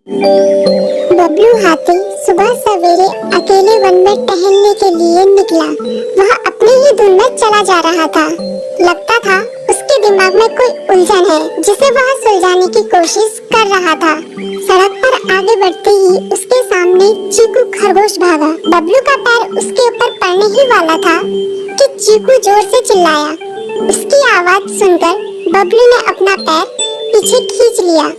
बबलू हाथी सुबह सवेरे अकेले वन में टहलने के लिए निकला। वह अपने ही धुन में चला जा रहा था। लगता था उसके दिमाग में कोई उलझन है जिसे वह सुलझाने की कोशिश कर रहा था। सड़क पर आगे बढ़ते ही उसके सामने चीकू खरगोश भागा। बबलू का पैर उसके ऊपर पड़ने ही वाला था कि चीकू जोर से चिल्लाया। उसकी आवाज सुनकर बबलू ने अपना पैर पीछे खींच लिया।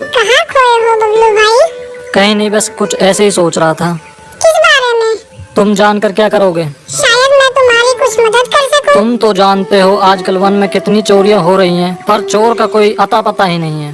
कहाँ खोए हो बबलू भाई? कहीं नहीं, बस कुछ ऐसे ही सोच रहा था। किस बारे में? तुम जानकर क्या करोगे? शायद मैं तुम्हारी कुछ मदद कर सकूं। तुम तो जानते हो आजकल वन में कितनी चोरियां हो रही हैं, पर चोर का कोई अता पता ही नहीं है।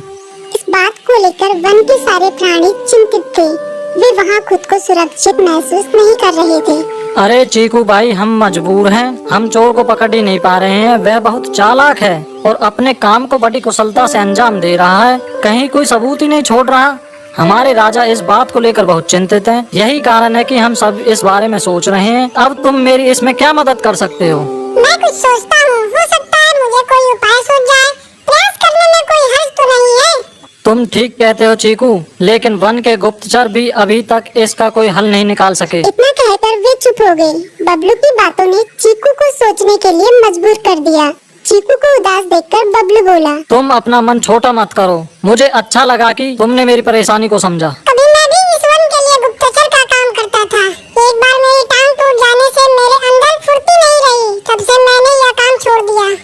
इस बात को लेकर वन के सारे प्राणी चिंतित थे। वे वहाँ खुद को सुरक्षित महसूस नहीं कर रहे थे। अरे चीकू भाई, हम मजबूर हैं। हम चोर को पकड़ ही नहीं पा रहे हैं। वह बहुत चालाक है और अपने काम को बड़ी कुशलता से अंजाम दे रहा है। कहीं कोई सबूत ही नहीं छोड़ रहा। हमारे राजा इस बात को लेकर बहुत चिंतित हैं। यही कारण है कि हम सब इस बारे में सोच रहे हैं। अब तुम मेरी इसमें क्या मदद कर सकते हो? मैं कुछ सोचता हूँ, हो सकता है मुझे कोई उपाय सूझ जाए। प्रयास करने में कोई हर्ज तो नहीं है। तुम ठीक कहते हो चीकू, लेकिन वन के गुप्तचर भी अभी तक इसका कोई हल नहीं निकाल सके। इतना कहकर वे चुप हो गए। बबलू की बातों ने चीकू को सोचने के लिए मजबूर कर दिया। चीकू को उदास देखकर बबलू बोला, तुम अपना मन छोटा मत करो। मुझे अच्छा लगा कि तुमने मेरी परेशानी को समझा। कभी मैं भी इस वन के लिए गुप्तचर का काम करता था। एक बार मेरी टांग टूट जाने से मेरे अंदर फुर्ती नहीं रही। तब से मैंने यह काम छोड़ दिया।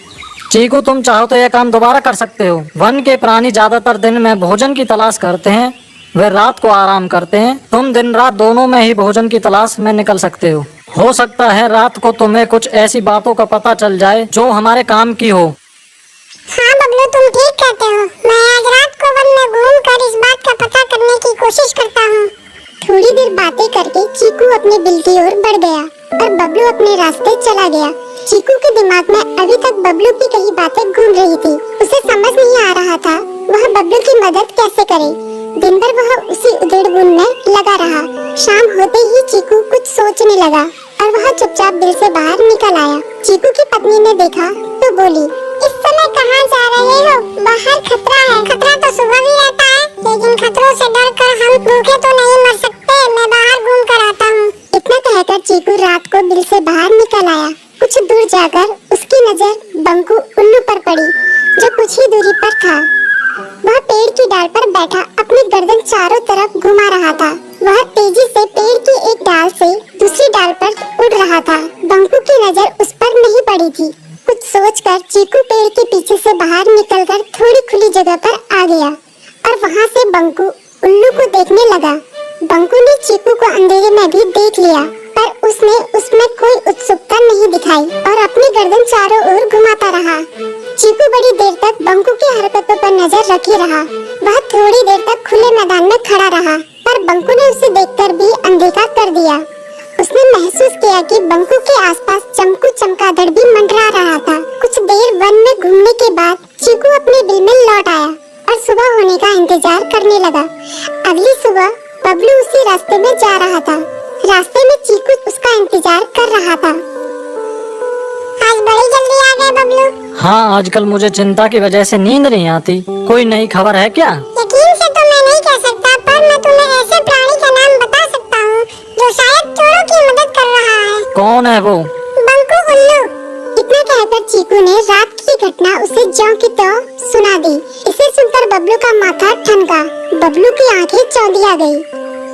चीकू, तुम चाहो तो यह काम दोबारा कर सकते हो। वन के प्राणी ज्यादातर दिन में भोजन की तलाश करते हैं, वे रात को आराम करते हैं। तुम दिन रात दोनों में ही भोजन की तलाश में निकल सकते हो सकता है रात को तुम्हें कुछ ऐसी बातों का पता चल जाए जो हमारे काम की हो। हाँ बबलू, तुम ठीक कहते हो। मैं आज रात को वन में घूमकर इस बात का पता करने की कोशिश करता हूँ। थोड़ी देर बातें करके चीकू अपने बिल की ओर बढ़ गया और बबलू अपने रास्ते चला गया। चीकू के दिमाग में अभी तक बबलू की कई बातें घूम रही थी। उसे समझ नहीं आ रहा था वह बबलू की मदद कैसे करे। दिन भर वह उसी उधेड़-बुन में लगा रहा। शाम होते ही चीकू कुछ सोचने लगा और वह चुपचाप बिल से बाहर निकल आया। चीकू की पत्नी ने देखा तो बोली, इस समय कहाँ जा रहे हो? बाहर खतरा है। खतरा तो सुबह भी रहता है, लेकिन खतरों से डरकर हम भूखे तो नहीं मर सकते। मैं बाहर घूम कर आता हूँ। इतना कहकर चीकू रात को बिल से बाहर निकल आया। कुछ दूर जाकर उसकी नजर बंकू उल्लू पर पड़ी, जो कुछ ही दूरी पर था। वह पेड़ की डाल पर बैठा अपनी गर्दन चारों तरफ घुमा रहा था। वह तेजी से पेड़ की एक डाल से दूसरी डाल पर उड़ रहा था। बंकू की नजर उस पर नहीं पड़ी थी। कुछ सोचकर चीकू पेड़ के पीछे से बाहर निकलकर थोड़ी खुली जगह पर आ गया और वहाँ से बंकू उल्लू को देखने लगा। बंकू ने चीकू को अंधेरे में भी देख लिया, पर उसने उसमें कोई उत्सुकता नहीं दिखाई और अपनी गर्दन चारों ओर घुमाता रहा। चीकू बड़ी देर तक बंकू की हरकतों पर नजर रखे रहा। वह थोड़ी देर तक खुले मैदान में खड़ा रहा, पर बंकू ने उसे देखकर भी अनदेखा कर दिया। उसने महसूस किया कि बंकू के आसपास चमकू चमगादड़ भी मंडरा रहा था। कुछ देर वन में घूमने के बाद चीकू अपने बिल में लौट आया और सुबह होने का इंतजार करने लगा। अगली सुबह बबलू उसी रास्ते में जा रहा था। रास्ते में चीकू उसका इंतजार कर रहा था। आज बड़ी जल्दी आ गए बबलू। हाँ, आजकल मुझे चिंता की वजह से नींद नहीं आती। कोई नई खबर है क्या? यकीन से तो मैं नहीं कह सकता, पर मैं तुम्हें ऐसे प्राणी का नाम बता सकता हूँ जो शायद चोरों की मदद कर रहा है। कौन है वो? बंकू उल्लू। इतना कहकर चीकू ने रात की घटना उसे ज्यों की त्यों सुना दी। इसे सुनकर बबलू का माथा ठनका। बबलू की आंखें चौंधिया गई।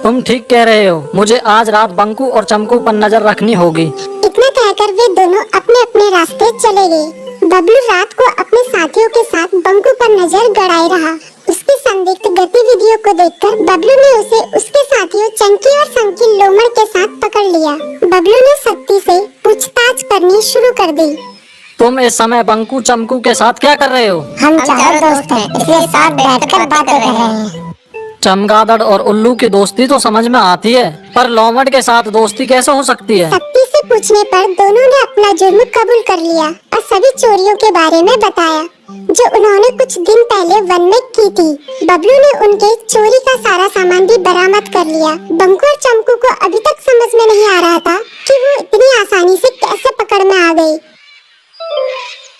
तुम ठीक कह रहे हो। मुझे आज रात बंकू और चमकू पर नजर रखनी होगी। इतना कहकर वे दोनों अपने अपने रास्ते चले गए। बबलू रात को अपने साथियों के साथ बंकू पर नजर गड़ाए रहा। उसकी संदिग्ध गतिविधियों को देखकर बबलू ने उसे उसके साथियों चंकी और संकी लोमड़ के साथ पकड़ लिया। बबलू ने सख्ती से पूछताछ करनी शुरू कर दी। तुम इस समय बंकू चमकू के साथ क्या कर रहे हो? हम चार दोस्त हैं, इसलिए साथ बैठकर बातें कर रहे हैं। चमगादड़ और उल्लू की दोस्ती तो समझ में आती है, पर लोमड़ के साथ दोस्ती कैसे हो सकती है? सख्ती से पूछने पर दोनों ने अपना जुर्म कबूल कर लिया और सभी चोरियों के बारे में बताया जो उन्होंने कुछ दिन पहले वन में की थी। बबलू ने उनके चोरी का सारा सामान भी बरामद कर लिया। बंकू और चमकू को अभी तक समझ में नहीं आ रहा था कि वो इतनी आसानी से कैसे पकड़ में आ गए।